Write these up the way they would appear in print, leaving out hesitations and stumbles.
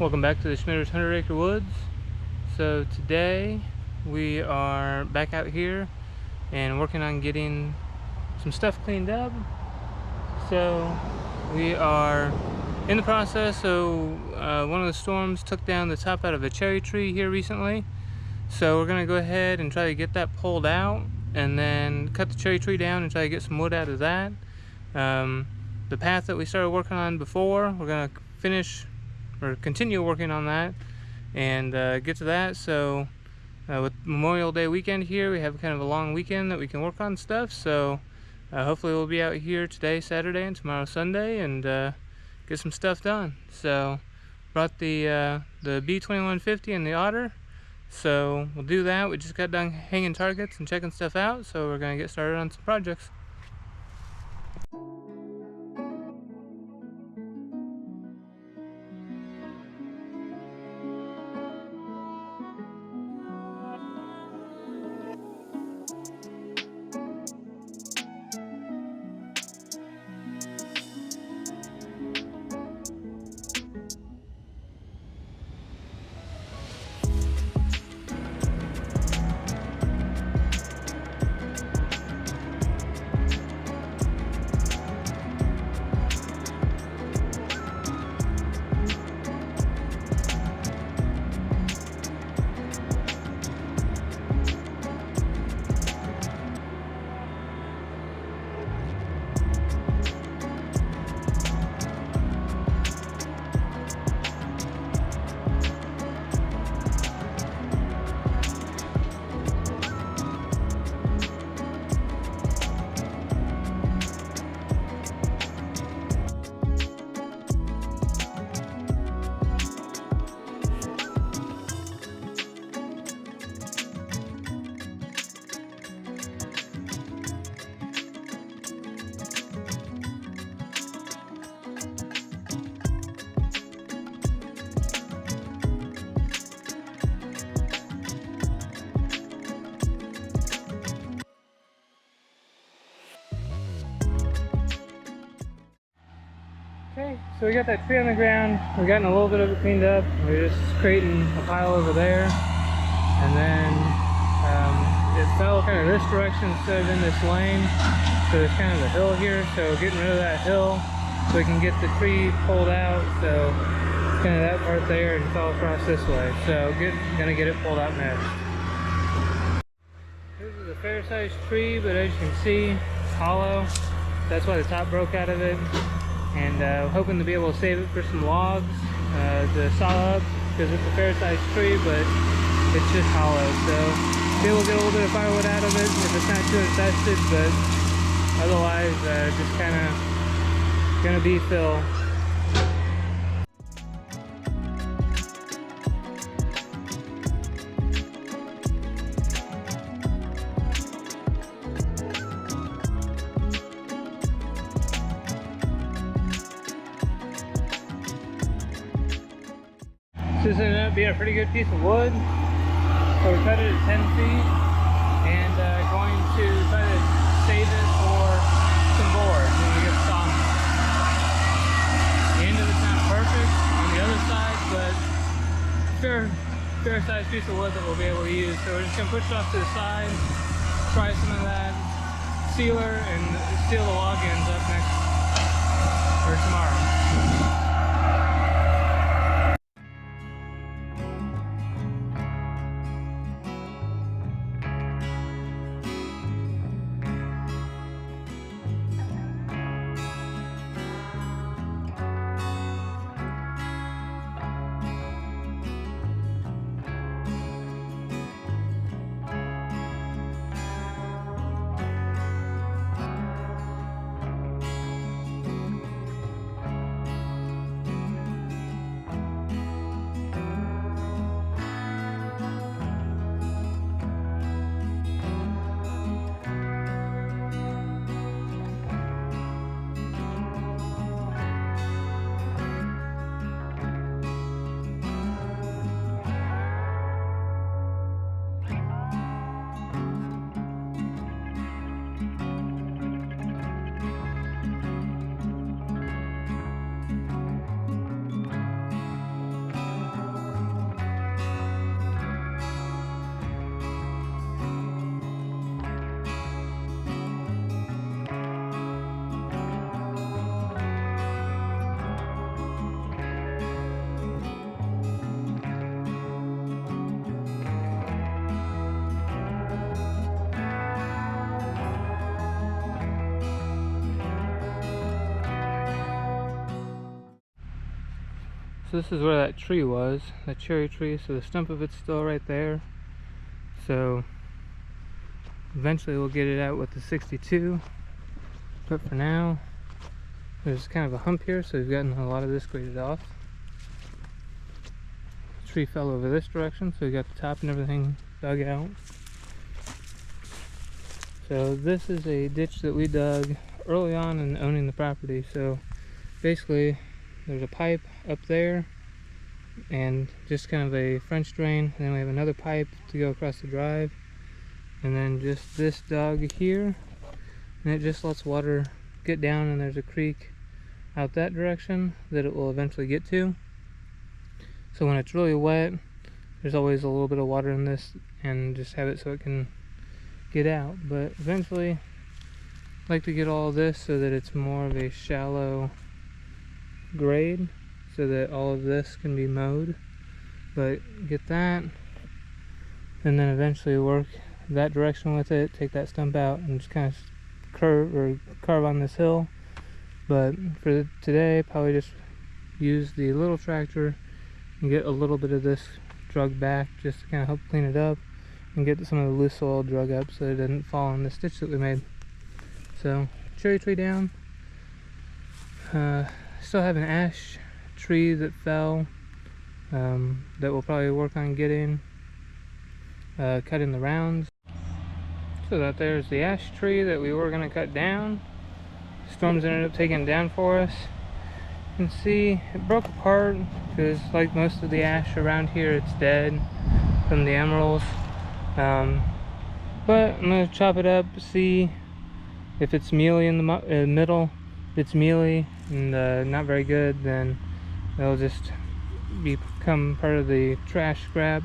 Welcome back to the Schmitter's 100 Acre Woods. So today we are back out here and working on getting some stuff cleaned up. So we are in the process. So one of the storms took down the top out of a cherry tree here recently. So we're gonna go ahead and try to get that pulled out and then cut the cherry tree down and try to get some wood out of that. The path that we started working on before, we're gonna finish or continue working on that and get to that. So with Memorial Day weekend here, we have kind of a long weekend that we can work on stuff. So hopefully we'll be out here today, Saturday, and tomorrow, Sunday, and get some stuff done. So brought the B2150 and the Otter. So we'll do that. We just got done hanging targets and checking stuff out. So we're gonna get started on some projects. Okay, so we got that tree on the ground. We're getting a little bit of it cleaned up. We're just creating a pile over there. And then it fell kind of this direction instead of in this lane. So there's kind of a hill here. So getting rid of that hill so we can get the tree pulled out. So it's kind of that part there and fell across this way. So gonna get it pulled out next. This is a fair sized tree, but as you can see, it's hollow. That's why the top broke out of it. And hoping to be able to save it for some logs to saw up, because it's a fair sized tree, but it's just hollow. So be able to get a little bit of firewood out of it if it's not too infested, but otherwise just kind of gonna be fill. This is ended up being a pretty good piece of wood. So we cut it at 10 feet and going to try to save it for some boards when we get sawing. The end of it's not perfect on the other side, but fair sized piece of wood that we'll be able to use. So we're just gonna push it off to the side, try some of that sealer, and seal the log ends up next or tomorrow. So this is where that tree was, that cherry tree, so the stump of it's still right there. So eventually we'll get it out with the 62, but for now there's kind of a hump here, so we've gotten a lot of this graded off. The tree fell over this direction, so we got the top and everything dug out. So this is a ditch that we dug early on in owning the property. So basically there's a pipe up there and just kind of a French drain, and then we have another pipe to go across the drive, and then just this dug here, and it just lets water get down, and there's a creek out that direction that it will eventually get to. So when it's really wet, there's always a little bit of water in this, and just have it so it can get out. But eventually I like to get all of this so that it's more of a shallow grade, so that all of this can be mowed. But get that, and then eventually work that direction with it, take that stump out, and just kind of carve on this hill. But for today, probably just use the little tractor and get a little bit of this drug back, just to kind of help clean it up and get some of the loose soil drug up so it doesn't fall in the stitch that we made. So cherry tree down. Still have an ash tree that fell that we'll probably work on getting cut in the rounds. So that there's the ash tree that we were going to cut down. Storms ended up taking it down for us. You can see it broke apart because, like most of the ash around here, it's dead from the emeralds. But I'm going to chop it up, see if it's mealy in the middle. If it's mealy and not very good, then it'll just become part of the trash scrap.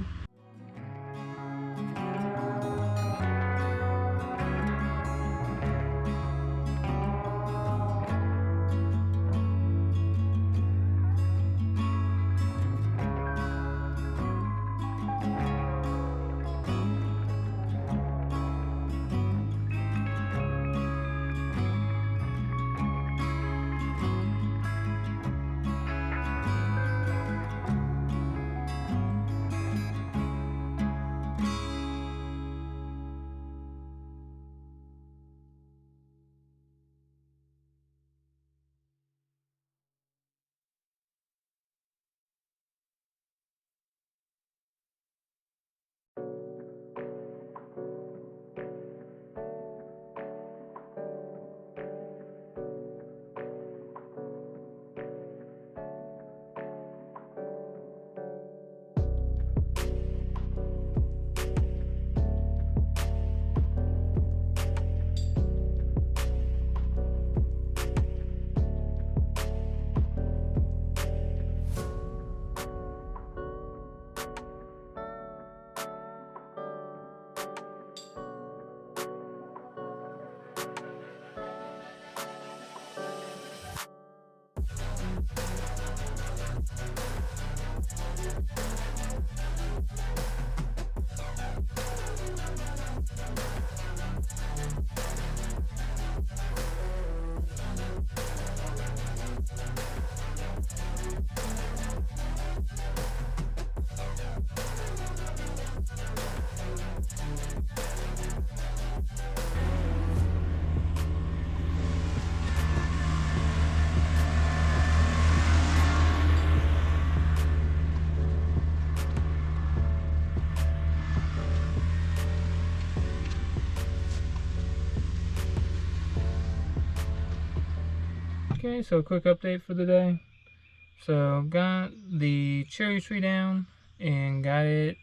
Okay, so a quick update for the day. So got the cherry tree down and got it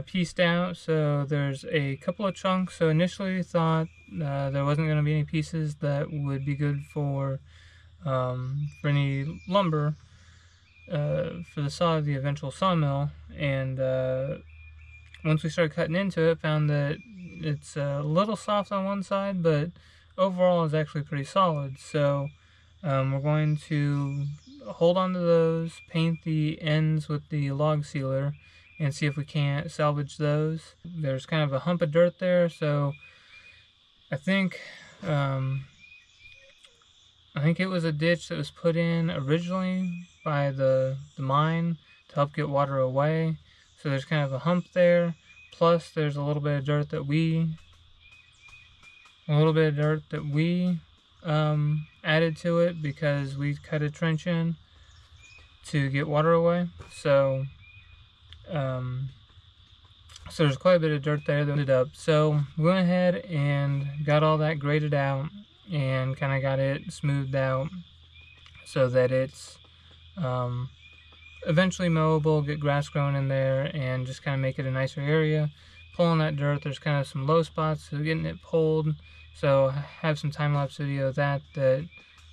pieced out. So there's a couple of chunks. So initially thought there wasn't going to be any pieces that would be good for any lumber for the saw, the eventual sawmill. And once we started cutting into it, found that it's a little soft on one side, but overall is actually pretty solid. So we're going to hold on to those, paint the ends with the log sealer, and see if we can't salvage those. There's kind of a hump of dirt there, so I think it was a ditch that was put in originally by the mine to help get water away. So there's kind of a hump there. Plus there's a little bit of dirt that we added to it because we cut a trench in to get water away. So so there's quite a bit of dirt there that ended up. So we went ahead and got all that graded out and kind of got it smoothed out so that it's eventually mowable, get grass growing in there, and just kind of make it a nicer area. Pulling that dirt, there's kind of some low spots, so getting it pulled. So I have some time-lapse video of that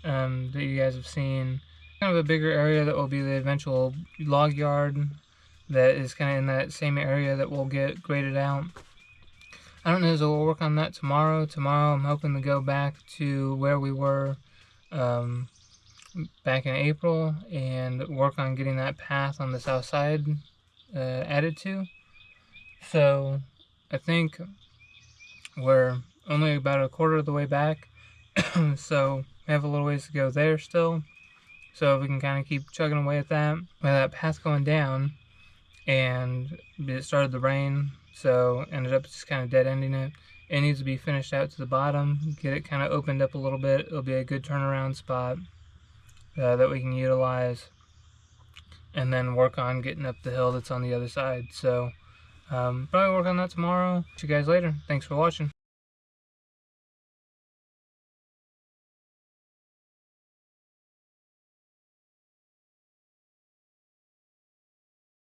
you guys have seen. Kind of a bigger area that will be the eventual log yard that is kind of in that same area that will get graded out. I don't know, so we'll work on that tomorrow. Tomorrow I'm hoping to go back to where we were back in April and work on getting that path on the south side added to. So I think we're only about a quarter of the way back, so we have a little ways to go there still. So if we can kind of keep chugging away at that, with that path going down, and it started to rain, so ended up just kind of dead ending it. It needs to be finished out to the bottom, get it kind of opened up a little bit. It'll be a good turnaround spot that we can utilize, and then work on getting up the hill that's on the other side. So probably work on that tomorrow. See you guys later. Thanks for watching.